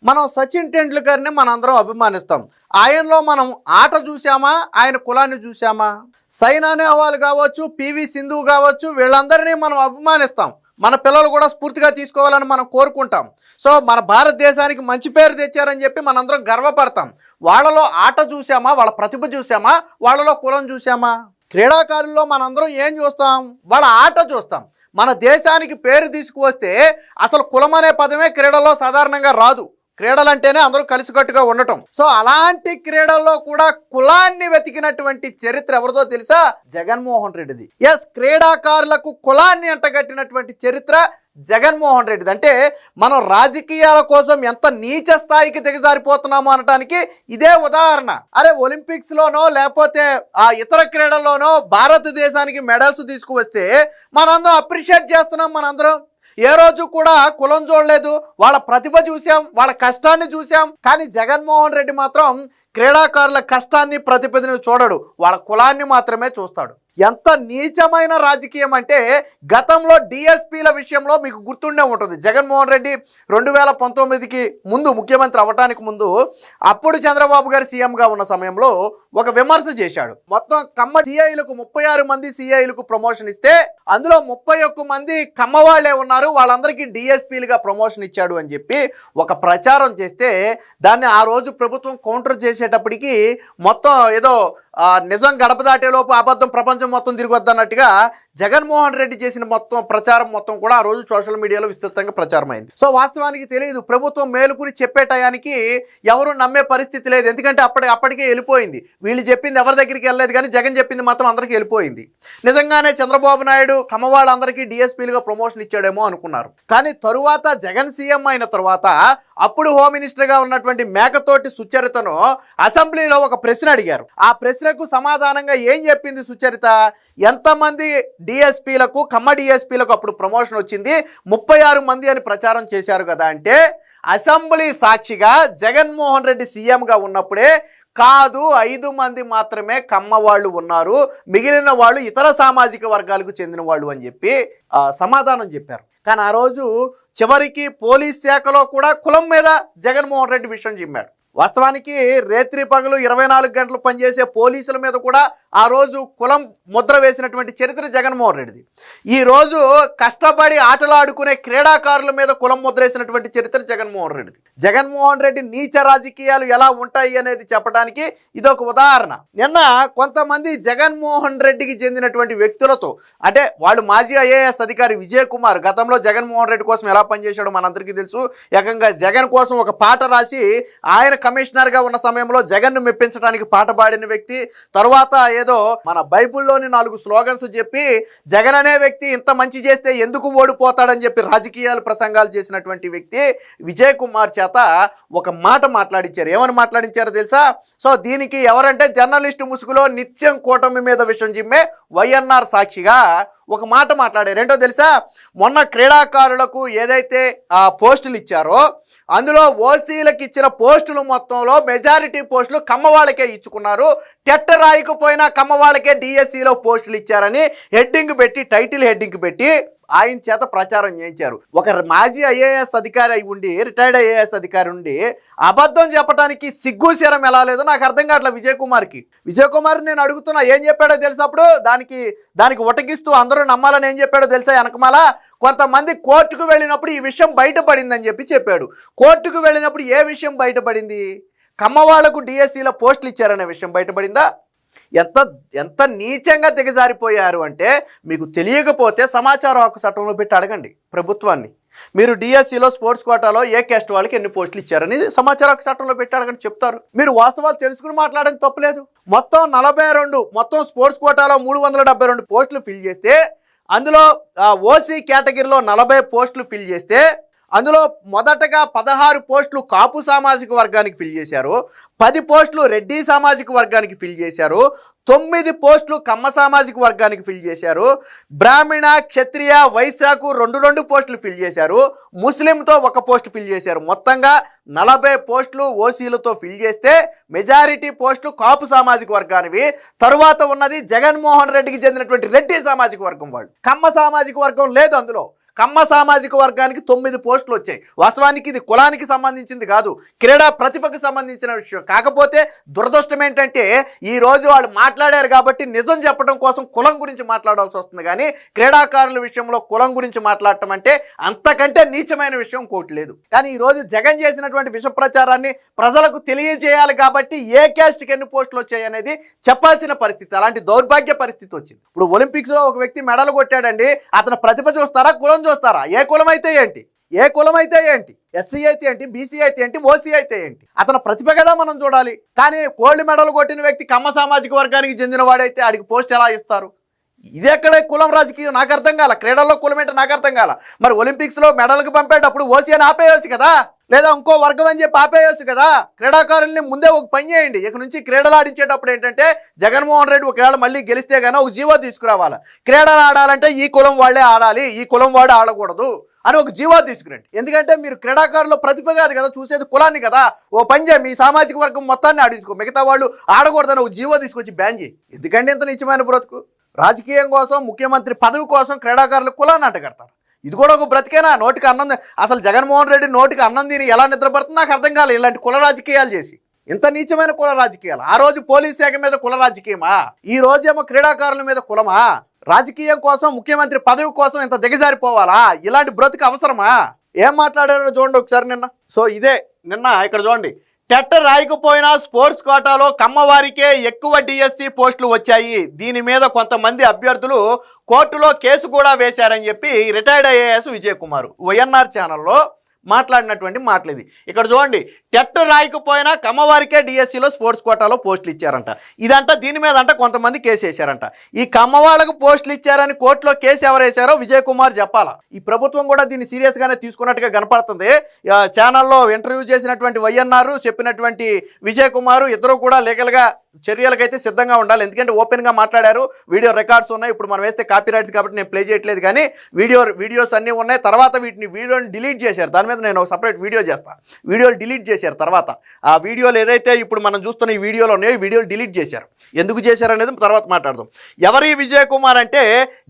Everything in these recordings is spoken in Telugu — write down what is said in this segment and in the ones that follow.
మనం సచిన్ టెండూల్కర్ని మనందరం అభిమానిస్తాం. ఆయనలో మనం ఆట చూసామా, ఆయన కులాన్ని చూసామా? సైనా నెహ్వాల్ కావచ్చు, పివి సింధు కావచ్చు, వీళ్ళందరినీ మనం అభిమానిస్తాం. మన పిల్లలు కూడా స్ఫూర్తిగా తీసుకోవాలని మనం కోరుకుంటాం. సో మన భారతదేశానికి మంచి పేరు తెచ్చారని చెప్పి మనందరం గర్వపడతాం. వాళ్ళలో ఆట చూసామా, వాళ్ళ ప్రతిభ చూసామా, వాళ్ళలో కులం చూసామా? క్రీడాకారుల్లో మనందరం ఏం చూస్తాం? వాళ్ళ ఆట చూస్తాం. మన దేశానికి పేరు తీసుకువస్తే అసలు కులం అనే పదమే క్రీడల్లో సాధారణంగా రాదు. క్రీడలంటేనే అందరూ కలిసికట్టుగా ఉండటం. సో అలాంటి క్రీడల్లో కూడా కులాన్ని వెతికినటువంటి చరిత్ర ఎవరిదో తెలుసా? జగన్మోహన్ రెడ్డిది. ఎస్, క్రీడాకారులకు కులాన్ని అంటగట్టినటువంటి చరిత్ర జగన్మోహన్ రెడ్డిది. అంటే మనం రాజకీయాల కోసం ఎంత నీచ స్థాయికి దిగజారిపోతున్నామో అనటానికి ఇదే ఉదాహరణ. అరే, ఒలింపిక్స్ లోనో లేకపోతే ఆ ఇతర క్రీడల్లోనో భారతదేశానికి మెడల్స్ తీసుకువస్తే మనందరం అప్రిషియేట్ చేస్తున్నాం. మనందరం ఏ రోజు కూడా కులం చూడలేదు, వాళ్ళ ప్రతిభ చూసాం, వాళ్ళ కష్టాన్ని చూసాం. కానీ జగన్మోహన్ రెడ్డి మాత్రం క్రీడాకారుల కష్టాన్ని ప్రతిభను చూడడు, వాళ్ళ కులాన్ని మాత్రమే చూస్తాడు. ఎంత నీచమైన రాజకీయం అంటే గతంలో డిఎస్పీల విషయంలో మీకు గుర్తుండే ఉంటుంది. జగన్మోహన్ రెడ్డి 2019కి ముందు ముఖ్యమంత్రి అవ్వటానికి ముందు అప్పుడు చంద్రబాబు గారు సీఎంగా ఉన్న సమయంలో ఒక విమర్శ చేశాడు. మొత్తం కమ్మ సిఐలకు 36 మంది సిఐలకు ప్రమోషన్ ఇస్తే అందులో 31 మంది కమ్మ వాళ్ళే ఉన్నారు, వాళ్ళందరికీ డిఎస్పీలుగా ప్రమోషన్ ఇచ్చాడు అని చెప్పి ఒక ప్రచారం చేస్తే దాన్ని ఆ రోజు ప్రభుత్వం కౌంటర్ చేసేటప్పటికి మొత్తం ఏదో నిజం గడప దాటేలోపు అబద్ధం ప్రపంచం మొత్తం తిరిగొద్దన్నట్టుగా జగన్మోహన్ రెడ్డి చేసిన మొత్తం ప్రచారం మొత్తం కూడా ఆ రోజు సోషల్ మీడియాలో విస్తృతంగా ప్రచారమైంది. సో వాస్తవానికి తెలియదు, ప్రభుత్వం మేలుకుని చెప్పే టయానికి ఎవరు నమ్మే పరిస్థితి లేదు. ఎందుకంటే అప్పటికే వెళ్ళిపోయింది. వీళ్ళు చెప్పింది ఎవరి దగ్గరికి వెళ్ళలేదు, కానీ జగన్ చెప్పింది మాత్రం అందరికీ వెళ్ళిపోయింది. నిజంగానే చంద్రబాబు నాయుడు కమ్మవాళ్ళందరికీ డిఎస్పీలుగా ప్రమోషన్ ఇచ్చాడేమో అనుకున్నారు. కానీ తరువాత జగన్ సీఎం అయిన తర్వాత అప్పుడు హోమ్ మినిస్టర్గా ఉన్నటువంటి మేకతోటి సుచరితను అసెంబ్లీలో ఒక ప్రశ్న అడిగారు. ఆ ప్రశ్నకు సమాధానంగా ఏం చెప్పింది సుచరిత? ఎంతమంది డిఎస్పీలకు కమ్మ డిఎస్పీలకు అప్పుడు ప్రమోషన్ వచ్చింది? 36 మంది అని ప్రచారం చేశారు కదా. అంటే అసెంబ్లీ సాక్షిగా జగన్మోహన్ రెడ్డి సీఎంగా ఉన్నప్పుడే కాదు, 5 మంది మాత్రమే కమ్మ వాళ్ళు ఉన్నారు, మిగిలిన వాళ్ళు ఇతర సామాజిక వర్గాలకు చెందిన వాళ్ళు అని చెప్పి సమాధానం చెప్పారు. కానీ ఆ రోజు చివరికి పోలీస్ శాఖలో కూడా కులం మీద జగన్మోహన్ రెడ్డి విషయం చెప్పాడు. వాస్తవానికి రేత్రి పగలు 24 గంటలు పనిచేసే పోలీసుల మీద కూడా ఆ రోజు కులం ముద్ర వేసినటువంటి చరిత్ర జగన్మోహన్ రెడ్డిది. ఈరోజు కష్టపడి ఆటలు ఆడుకునే క్రీడాకారుల మీద కులం ముద్ర వేసినటువంటి చరిత్ర జగన్మోహన్ రెడ్డిది. జగన్మోహన్ రెడ్డి నీచ రాజకీయాలు ఎలా ఉంటాయి అనేది చెప్పడానికి ఇదొక ఉదాహరణ. నిన్న కొంతమంది జగన్మోహన్ రెడ్డికి చెందినటువంటి వ్యక్తులతో, అంటే వాళ్ళు మాజీ ఐఏఎస్ అధికారి విజయ్ కుమార్ గతంలో జగన్మోహన్ రెడ్డి కోసం ఎలా పనిచేశాడో మనందరికీ తెలుసు. ఏకంగా జగన్ కోసం ఒక పాట రాసి ఆయన కమిషనర్గా ఉన్న సమయంలో జగన్ను మెప్పించడానికి పాట పాడిన వ్యక్తి. తర్వాత ఏదో మన బైబుల్లోని 4 స్లోగన్స్ చెప్పి జగన్ అనే వ్యక్తి ఇంత మంచి చేస్తే ఎందుకు ఓడిపోతాడని చెప్పి రాజకీయాలు ప్రసంగాలు చేసినటువంటి వ్యక్తి విజయ్ కుమార్ చేత ఒక మాట మాట్లాడించారు. ఏమని మాట్లాడించారో తెలుసా? సో దీనికి ఎవరంటే జర్నలిస్టు ముసుగులో నిత్యం కూటమి మీద విషయం జిమ్మే వైఎన్ఆర్ సాక్షిగా ఒక మాట మాట్లాడారు. ఏంటో తెలుసా? మొన్న క్రీడాకారులకు ఏదైతే పోస్టులు ఇచ్చారో అందులో ఓసీలకు ఇచ్చిన పోస్టులు మొత్తంలో మెజారిటీ పోస్టులు కమ్మవాళ్ళకే ఇచ్చుకున్నారు, టెట్ట రాయకపోయినా కమ్మవాళ్ళకే డిఎస్సిలో పోస్టులు ఇచ్చారని హెడ్డింగ్ పెట్టి, టైటిల్ హెడ్డింగ్ పెట్టి ఆయన చేత ప్రచారం చేయించారు. ఒక మాజీ ఐఏఎస్ అధికారి అయి ఉండి, రిటైర్డ్ ఐఏఎస్ అధికారి ఉండి అబద్ధం చెప్పడానికి సిగ్గు శరం ఎలా లేదో నాకు అర్థం కావట్లేదు విజయ్ కుమార్. నేను అడుగుతున్నా, ఏం చెప్పాడో తెలుసా? అప్పుడు దానికి ఉటకిస్తూ అందరూ నమ్మాలని ఏం చెప్పాడో తెలుసా? వెనకమాల కొంతమంది కోర్టుకు వెళ్ళినప్పుడు ఈ విషయం బయటపడిందని చెప్పాడు. కోర్టుకు వెళ్ళినప్పుడు ఏ విషయం బయటపడింది? కమ్మవాళ్లకు డిఎస్సిలో పోస్టులు ఇచ్చారనే విషయం బయటపడిందా? ఎంత నీచంగా దిగజారిపోయారు అంటే, మీకు తెలియకపోతే సమాచార హక్కు చట్టంలో పెట్టి అడగండి ప్రభుత్వాన్ని. మీరు డిఎస్సిలో స్పోర్ట్స్ కోటాలో ఏ క్యాస్ట్ వాళ్ళకి ఎన్ని పోస్టులు ఇచ్చారని సమాచార హక్కు చట్టంలో పెట్టి అడగండి, చెప్తారు. మీరు వాస్తవాలు తెలుసుకుని మాట్లాడడం తప్పులేదు. మొత్తం స్పోర్ట్స్ కోటాలో 372 పోస్టులు ఫిల్ చేస్తే అందులో ఓసీ కేటగిరీలో 40 పోస్టులు ఫిల్ చేస్తే అందులో మొదటగా 16 పోస్టులు కాపు సామాజిక వర్గానికి ఫిల్ చేశారు, 10 పోస్టులు రెడ్డి సామాజిక వర్గానికి ఫిల్ చేశారు, 9 పోస్టులు కమ్మ సామాజిక వర్గానికి ఫిల్ చేశారు, బ్రాహ్మణ క్షత్రియ వైశ్యకు 2 పోస్టులు ఫిల్ చేశారు, ముస్లింతో 1 పోస్టు ఫిల్ చేశారు. మొత్తంగా 40 పోస్టులు ఓసీలతో ఫిల్ చేస్తే మెజారిటీ పోస్టులు కాపు సామాజిక వర్గానివి. తరువాత ఉన్నది జగన్మోహన్ రెడ్డికి చెందినటువంటి రెడ్డి సామాజిక వర్గం వాళ్ళు. కమ్మ సామాజిక వర్గం లేదు అందులో. కమ్మ సామాజిక వర్గానికి 9 పోస్టులు వచ్చాయి. వాస్తవానికి ఇది కులానికి సంబంధించింది కాదు, క్రీడా ప్రతిభకు సంబంధించిన విషయం. కాకపోతే దురదృష్టం ఏంటంటే ఈ రోజు వాళ్ళు మాట్లాడారు కాబట్టి నిజం చెప్పడం కోసం కులం గురించి మాట్లాడాల్సి వస్తుంది. కానీ క్రీడాకారుల విషయంలో కులం గురించి మాట్లాడటం అంటే అంతకంటే నీచమైన విషయం ఇంకోటి లేదు. కానీ ఈ రోజు జగన్ చేసినటువంటి విష ప్రచారాన్ని ప్రజలకు తెలియజేయాలి కాబట్టి ఏ క్యాస్ట్కి ఎన్ని పోస్టులు వచ్చాయి అనేది చెప్పాల్సిన పరిస్థితి, అలాంటి దౌర్భాగ్య పరిస్థితి వచ్చింది. ఇప్పుడు ఒలింపిక్స్ లో ఒక వ్యక్తి మెడల్ కొట్టాడండి, అతను ప్రతిభ చూస్తారా, కులం చూస్తారా? ఏ కులం అయితే ఏంటి, ఏ కులం అయితే ఏంటి, ఎస్సీ అయితే ఏంటి, బీసీ అయితే ఏంటి, ఓసీ అయితే ఏంటి, అతని ప్రతిభ కదా మనం చూడాలి. కానీ గోల్డ్ మెడల్ కొట్టిన వ్యక్తి కమ్మ సామాజిక వర్గానికి చెందిన వాడైతే ఆడికి పోస్ట్ ఎలా ఇస్తారు? ఇది ఎక్కడ కులం రాజకీయం నాకు అర్థం కాల. క్రీడల్లో కులం ఏంటో నాకు అర్థం కాల. మరి ఒలింపిక్స్లో మెడల్కి పంపేటప్పుడు ఓసీ అని ఆపేయచ్చు కదా, లేదా ఇంకో వర్గం అని చెప్పి ఆపేయచ్చు కదా. క్రీడాకారుల్ని ముందే ఒక పని చేయండి, ఇక నుంచి క్రీడలు ఆడించేటప్పుడు ఏంటంటే జగన్మోహన్ రెడ్డి ఒకవేళ మళ్ళీ గెలిస్తే కానీ ఒక జీవో తీసుకురావాలి. క్రీడలు ఆడాలంటే ఈ కులం వాళ్ళే ఆడాలి, ఈ కులం వాడు ఆడకూడదు అని ఒక జీవో తీసుకురండి. ఎందుకంటే మీరు క్రీడాకారులు ప్రతిభ కాదు కదా చూసేది, కులాన్ని కదా. ఓ పని చేయి, మీ సామాజిక వర్గం మొత్తాన్ని ఆడించుకో, మిగతా వాళ్ళు ఆడకూడదని ఒక జీవో తీసుకొచ్చి బ్యాన్ చేయి. ఎందుకంటే ఇంత నిత్యమైన బ్రతుకు? రాజకీయం కోసం, ముఖ్యమంత్రి పదవి కోసం క్రీడాకారులు కులాన్ని అంటగడతారు. ఇది కూడా ఒక బ్రతికేనా? నోటికి అన్నం, అసలు జగన్మోహన్ రెడ్డి నోటికి అన్నం తిని ఎలా నిద్రపడుతుంది నాకు అర్థం కాలేదు. ఇలాంటి కుల రాజకీయాలు చేసి, ఇంత నీచమైన కుల రాజకీయాలు. ఆ రోజు పోలీస్ శాఖ మీద కుల రాజకీయమా, ఈ రోజేమో క్రీడాకారుల మీద కులమా? రాజకీయం కోసం, ముఖ్యమంత్రి పదవి కోసం ఇంత దిగజారిపోవాలా? ఇలాంటి బ్రతుకు అవసరమా? ఏం మాట్లాడారో చూడండి ఒకసారి నిన్న. సో ఇదే నిన్న ఇక్కడ చూడండి, టెట్ రాయకపోయినా స్పోర్ట్స్ కోటాలో కమ్మవారికే ఎక్కువ డిఎస్సి పోస్టులు వచ్చాయి. దీని మీద కొంతమంది అభ్యర్థులు కోర్టులో కేసు కూడా వేశారని చెప్పి retired IAS Vijay Kumar YNR ఛానల్లో మాట్లాడినటువంటి మాటలు ఇది. ఇక్కడ చూడండి, టెట్ రాయకపోయినా కమ్మవారికే డిఎస్సిలో స్పోర్ట్స్ కోటాలో పోస్టులు ఇచ్చారంట. ఇదంట దీని మీద అంట కొంతమంది కేసు వేశారంట. ఈ కమ్మవాళ్ళకు పోస్టులు ఇచ్చారని కోర్టులో కేసు ఎవరు వేశారో విజయ్ కుమార్ చెప్పాలా. ఈ ప్రభుత్వం కూడా దీన్ని సీరియస్గానే తీసుకున్నట్టుగా కనపడుతుంది. ఛానల్లో ఇంటర్వ్యూ చేసినటువంటి వైఎన్ఆర్, చెప్పినటువంటి విజయ్ కుమార్ ఇద్దరు కూడా లీగల్గా చర్యలకైతే సిద్ధంగా ఉండాలి. ఎందుకంటే ఓపెన్గా మాట్లాడారు, వీడియో రికార్డ్స్ ఉన్నాయి. ఇప్పుడు మనం వేస్తే కాపీ రైట్స్ కాబట్టి నేను ప్లే చేయట్లేదు, కానీ వీడియోస్ అన్నీ ఉన్నాయి. తర్వాత వీడియోని డిలీట్ చేశారు. దాని మీద నేను ఒక సపరేట్ వీడియో చేస్తాను. వీడియోలు డిలీట్ చేశారు. తర్వాత ఆ వీడియోలు ఏదైతే ఇప్పుడు మనం చూస్తున్న ఈ వీడియోలో ఉన్నాయో ఈ వీడియోలు డిలీట్ చేశారు. ఎందుకు చేశారు అనేది తర్వాత మాట్లాడదాం. ఎవరి విజయ్ కుమార్ అంటే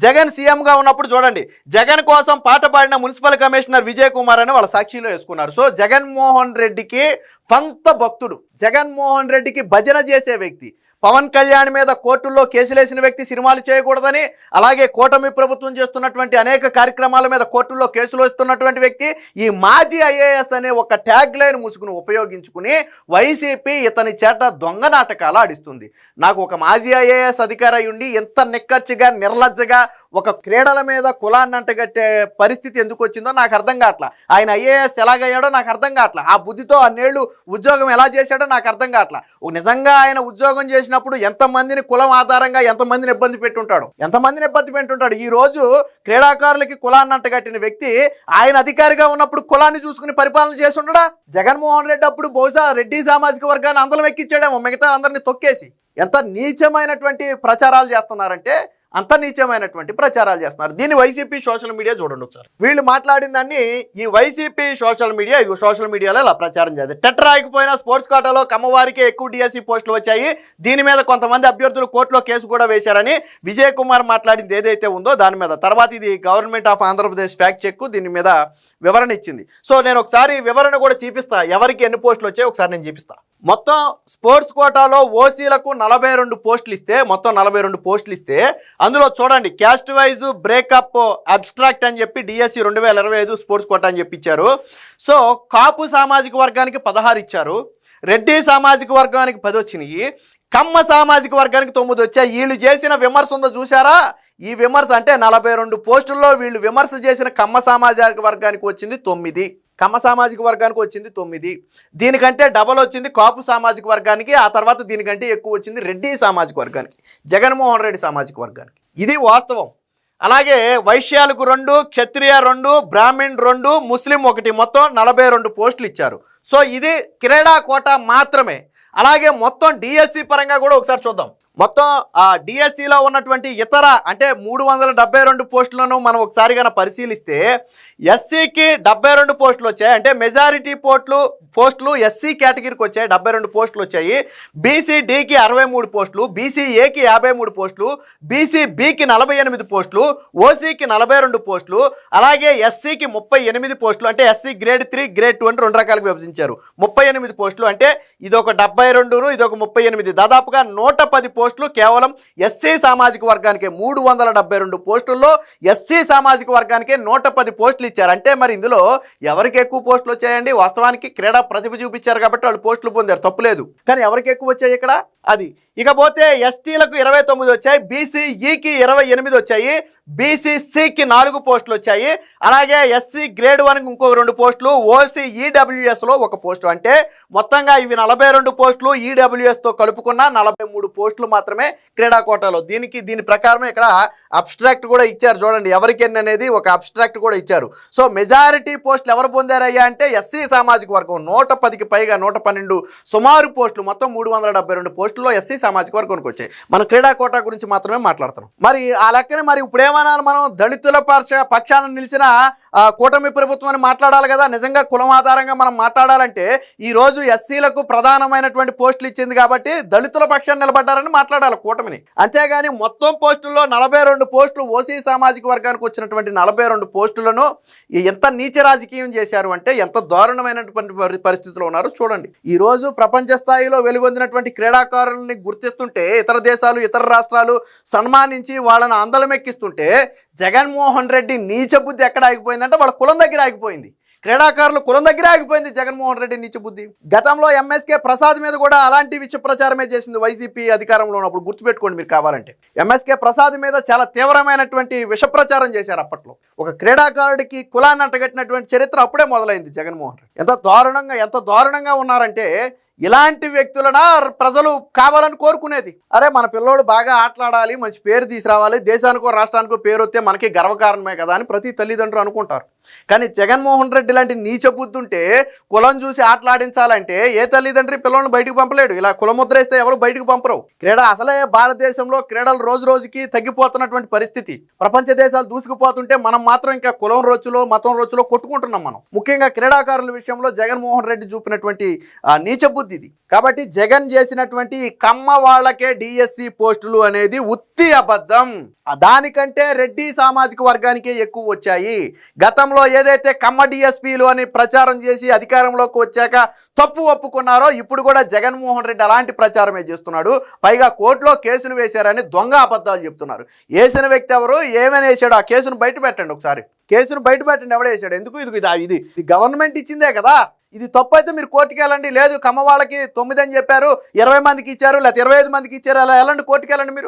జగన్ సీఎంగా ఉన్నప్పుడు చూడండి, జగన్ కోసం పాట పాడిన మున్సిపల్ కమిషనర్ విజయ్ కుమార్ అని వాళ్ళ సాక్షిలో వేసుకున్నారు. సో జగన్మోహన్ రెడ్డికి పంత భక్తుడు, జగన్మోహన్ రెడ్డికి భజన చేసే వ్యక్తి, పవన్ కళ్యాణ్ మీద కోర్టుల్లో కేసులేసిన వ్యక్తి, సినిమాలు చేయకూడదని, అలాగే కూటమి ప్రభుత్వం చేస్తున్నటువంటి అనేక కార్యక్రమాల మీద కోర్టుల్లో కేసులు వస్తున్నటువంటి వ్యక్తి, ఈ మాజీ ఐఏఎస్ అనే ఒక ట్యాగ్ లైన్ ముసుగును ఉపయోగించుకుని వైసీపీ ఇతని చేత దొంగ నాటకాలు ఆడిస్తుంది. నాకు ఒక మాజీ ఐఏఎస్ అధికారి ఉండి ఎంత నిక్కర్చిగా, నిర్లజ్జగా ఒక క్రీడల మీద కులాన్ని అంటగట్టే పరిస్థితి ఎందుకు వచ్చిందో నాకు అర్థం కావట్లా. ఆయన ఐఏఎస్ ఎలాగయ్యాడో నాకు అర్థం కావట్లా. ఆ బుద్ధితో అన్నేళ్ళు ఉద్యోగం ఎలా చేశాడో నాకు అర్థం కావట్లా. నిజంగా ఆయన ఉద్యోగం చేసినప్పుడు ఎంతమందిని కులం ఆధారంగా ఎంతమందిని ఇబ్బంది పెట్టుంటాడు. ఈ రోజు క్రీడాకారులకి కులాన్ని అంటగట్టిన వ్యక్తి ఆయన అధికారిగా ఉన్నప్పుడు కులాన్ని చూసుకుని పరిపాలన చేసి ఉండడా? జగన్మోహన్ రెడ్డి అప్పుడు బహుశా రెడ్డి సామాజిక వర్గాన్ని అందరం ఎక్కించాడేమో, మిగతా అందరినీ తొక్కేసి. ఎంత నీచమైనటువంటి ప్రచారాలు చేస్తున్నారంటే అంత నీచమైనటువంటి ప్రచారాలు చేస్తున్నారు. దీన్ని వైసీపీ సోషల్ మీడియా చూడండి ఒకసారి. వీళ్ళు మాట్లాడిన దాన్ని ఈ వైసీపీ సోషల్ మీడియాలో ఇలా ప్రచారం చేయాలి. టెట్ రాయకపోయినా స్పోర్ట్స్ కోటాలో కమ్మవారికే ఎక్కువ డిఎస్సి పోస్టులు వచ్చాయి. దీని మీద కొంతమంది అభ్యర్థులు కోర్టులో కేసు కూడా వేశారని విజయ్ కుమార్ మాట్లాడింది ఏదైతే ఉందో దాని మీద. తర్వాత ఇది government of Andhra Pradesh fact check దీని మీద వివరణ ఇచ్చింది. సో నేను ఒకసారి వివరణ కూడా చూపిస్తా, ఎవరికి ఎన్ని పోస్టులు వచ్చాయో ఒకసారి నేను చూపిస్తా. మొత్తం స్పోర్ట్స్ కోటాలో ఓసీలకు 42 పోస్టులు ఇస్తే, మొత్తం 42 పోస్టులు ఇస్తే అందులో చూడండి క్యాస్ట్ వైజ్ బ్రేకప్ అబ్స్ట్రాక్ట్ అని చెప్పి డిఎస్సి 2025 స్పోర్ట్స్ కోటా అని చెప్పి ఇచ్చారు. సో కాపు సామాజిక వర్గానికి 16 ఇచ్చారు, రెడ్డి సామాజిక వర్గానికి 10 వచ్చినాయి, కమ్మ సామాజిక వర్గానికి 9 వచ్చాయి. వీళ్ళు చేసిన విమర్శ ఉందో చూసారా? ఈ విమర్శ అంటే 42 పోస్టుల్లో వీళ్ళు విమర్శ చేసిన కమ్మ సామాజిక వర్గానికి వచ్చింది 9, కమ్మ సామాజిక వర్గానికి వచ్చింది 9, దీనికంటే డబల్ వచ్చింది కాపు సామాజిక వర్గానికి, ఆ తర్వాత దీనికంటే ఎక్కువ వచ్చింది రెడ్డి సామాజిక వర్గానికి, జగన్మోహన్ రెడ్డి సామాజిక వర్గానికి. ఇది వాస్తవం. అలాగే వైశ్యాలకు 2, క్షత్రియ 2, బ్రాహ్మణ్ 2, ముస్లిం 1, మొత్తం 42 పోస్టులు ఇచ్చారు. సో ఇది క్రీడా కోటా మాత్రమే. అలాగే మొత్తం డిఎస్సి పరంగా కూడా ఒకసారి చూద్దాం. మొత్తం డిఎస్సిలో ఉన్నటువంటి ఇతర అంటే 372 పోస్టులను మనం ఒకసారి కనుక పరిశీలిస్తే ఎస్సీకి 72 పోస్టులు వచ్చాయి. అంటే మెజారిటీ పోస్టులు ఎస్సీ కేటగిరీకి వచ్చాయి, 72 పోస్టులు వచ్చాయి. బీసీడీకి 63 పోస్టులు, బీసీఏకి 53 పోస్టులు, బీసీబీకి 48 పోస్టులు, ఓసీకి 42 పోస్టులు, అలాగే ఎస్సీకి 38 పోస్టులు. అంటే ఎస్సీ గ్రేడ్ 3 గ్రేడ్ 2 అని 2 రకాలుగా విభజించారు. 38 పోస్టులు అంటే ఇదొక 72, ఇదొక 38, దాదాపుగా 110 పోస్టులు కేవలం ఎస్సీ సామాజిక వర్గానికి. 372 పోస్టుల్లో ఎస్సీ సామాజిక వర్గానికి 110 పోస్టులు ఇచ్చారు. అంటే మరి ఇందులో ఎవరికి ఎక్కువ పోస్టులు వచ్చాయండి? వాస్తవానికి క్రీడా ప్రతిభ చూపించారు కాబట్టి వాళ్ళు పోస్టులు పొందారు, తప్పులేదు. కానీ ఎవరికి ఎక్కువ వచ్చాయి ఇక్కడ అది. ఇకపోతే ఎస్టీలకు 29 వచ్చాయి, బీసీఈకి 28 వచ్చాయి, బీసీసీకి 4 పోస్టులు వచ్చాయి, అలాగే ఎస్సీ గ్రేడ్ 1కి ఇంకో 2 పోస్టులు, ఓసీ ఈడబ్ల్యూఎస్లో 1 పోస్టు. అంటే మొత్తంగా ఇవి 42 పోస్టులు, ఈడబ్ల్యూఎస్తో కలుపుకున్న 43 పోస్టులు మాత్రమే క్రీడా కోటాలో. దీని ప్రకారమే ఇక్కడ అబ్స్ట్రాక్ట్ కూడా ఇచ్చారు చూడండి, ఎవరికి ఎన్ని అనేది ఒక అబ్స్ట్రాక్ట్ కూడా ఇచ్చారు. సో మెజారిటీ పోస్టులు ఎవరు పొందారయ్యా అంటే ఎస్సీ సామాజిక వర్గం. 110కి పైగా 112 సుమారు పోస్టులు, మొత్తం 372 పోస్టుల్లో ఎస్సీ సామాజిక వర్గానికి వచ్చాయి. మన క్రీడా కోటా గురించి మాత్రమే మాట్లాడుతున్నాం. మరి ఆ లెక్కనే మరి ఇప్పుడేమనాలి మనం? దళితుల పక్షాన నిలిచిన కూటమి ప్రభుత్వం అని మాట్లాడాలి కదా. నిజంగా కులం ఆధారంగా మనం మాట్లాడాలంటే ఈ రోజు ఎస్సీలకు ప్రధానమైనటువంటి పోస్టులు ఇచ్చింది కాబట్టి దళితుల పక్షాన్ని నిలబడ్డారని మాట్లాడాలి కూటమిని. అంతేగాని మొత్తం పోస్టుల్లో 42 పోస్టులు ఓసీ సామాజిక వర్గానికి వచ్చినటువంటి 42 పోస్టులను ఎంత నీచ రాజకీయం చేశారు అంటే ఎంత దారుణమైనటువంటి పరిస్థితిలో ఉన్నారు చూడండి. ఈ రోజు ప్రపంచ స్థాయిలో వెలుగొందినటువంటి క్రీడాకారులని గుర్తిస్తుంటే ఇతర దేశాలు, ఇతర రాష్ట్రాలు సన్మానించి వాళ్ళని అందలమెక్కిస్తుంటే జగన్మోహన్ రెడ్డి నీచ బుద్ధి ఎక్కడ ఆగిపోయిందంటే వాళ్ళ కులం దగ్గర ఆగిపోయింది. క్రీడాకారులు కులం దగ్గర ఆగిపోయింది జగన్మోహన్ రెడ్డి నీచ బుద్ధి. గతంలో ఎంఎస్కే ప్రసాద్ మీద కూడా అలాంటి విష ప్రచారమే చేసింది వైసీపీ అధికారంలో ఉన్నప్పుడు, గుర్తుపెట్టుకోండి మీరు కావాలంటే. ఎంఎస్కే ప్రసాద్ మీద చాలా తీవ్రమైనటువంటి విష ప్రచారం చేశారు అప్పట్లో. ఒక క్రీడాకారుడికి కులాన్ని అంటగట్టినటువంటి చరిత్ర అప్పుడే మొదలైంది జగన్మోహన్ రెడ్డి. ఎంత దారుణంగా ఉన్నారంటే ఇలాంటి వ్యక్తులన ప్రజలు కావాలని కోరుకునేది. అరే మన పిల్లోడు బాగా ఆటలాడాలి, మంచి పేరు తీసుకురావాలి, దేశానికో రాష్ట్రానికో పేరు వస్తే మనకి గర్వకారణమే కదా అని ప్రతి తల్లిదండ్రులు అనుకుంటారు. కానీ జగన్మోహన్ రెడ్డి లాంటి నీచ బుద్ధి ఉంటే కులం చూసి ఆటలాడించాలంటే ఏ తల్లిదండ్రి పిల్లల్ని బయటకు పంపలేడు. ఇలా కులముద్ర వేస్తే ఎవరు బయటకు పంపరు. అసలే భారతదేశంలో క్రీడలు రోజు రోజుకి తగ్గిపోతున్నటువంటి పరిస్థితి. ప్రపంచ దేశాలు దూసుకుపోతుంటే మనం మాత్రం ఇంకా కులం రోజులో మతం రోజులో కొట్టుకుంటున్నాం మనం. ముఖ్యంగా క్రీడాకారుల విషయంలో జగన్మోహన్ రెడ్డి చూపినటువంటి నీచ బుద్ధి ఇది. కాబట్టి జగన్ చేసినటువంటి కమ్మ వాళ్ళకే డిఎస్సి పోస్టులు అనేది ఉత్తి అబద్ధం. దానికంటే రెడ్డి సామాజిక వర్గానికే ఎక్కువ వచ్చాయి. గతంలో ఏదైతే కమ్మ డిఎస్పీలు అని ప్రచారం చేసి అధికారంలోకి వచ్చాక తప్పు ఒప్పుకున్నారో ఇప్పుడు కూడా జగన్మోహన్ రెడ్డి అలాంటి ప్రచారమే చేస్తున్నాడు. పైగా కోర్టులో కేసులు వేశారని దొంగ అబద్ధాలు చెప్తున్నారు. వేసిన వ్యక్తి ఎవరు, ఏమైనా వేసాడు, ఆ కేసును బయట పెట్టండి. ఒకసారి కేసును బయట పెట్టండి, ఎవడ వేసాడు, ఎందుకు? ఇది గవర్నమెంట్ ఇచ్చిందే కదా. ఇది తప్పు అయితే మీరు కోర్టుకి వెళ్ళండి. లేదు కమ్మ వాళ్ళకి 9 అని చెప్పారు, 20 మందికి ఇచ్చారు, లేకపోతే 25 మందికి ఇచ్చారు, అలా వెళ్ళండి, కోర్టుకి వెళ్ళండి మీరు.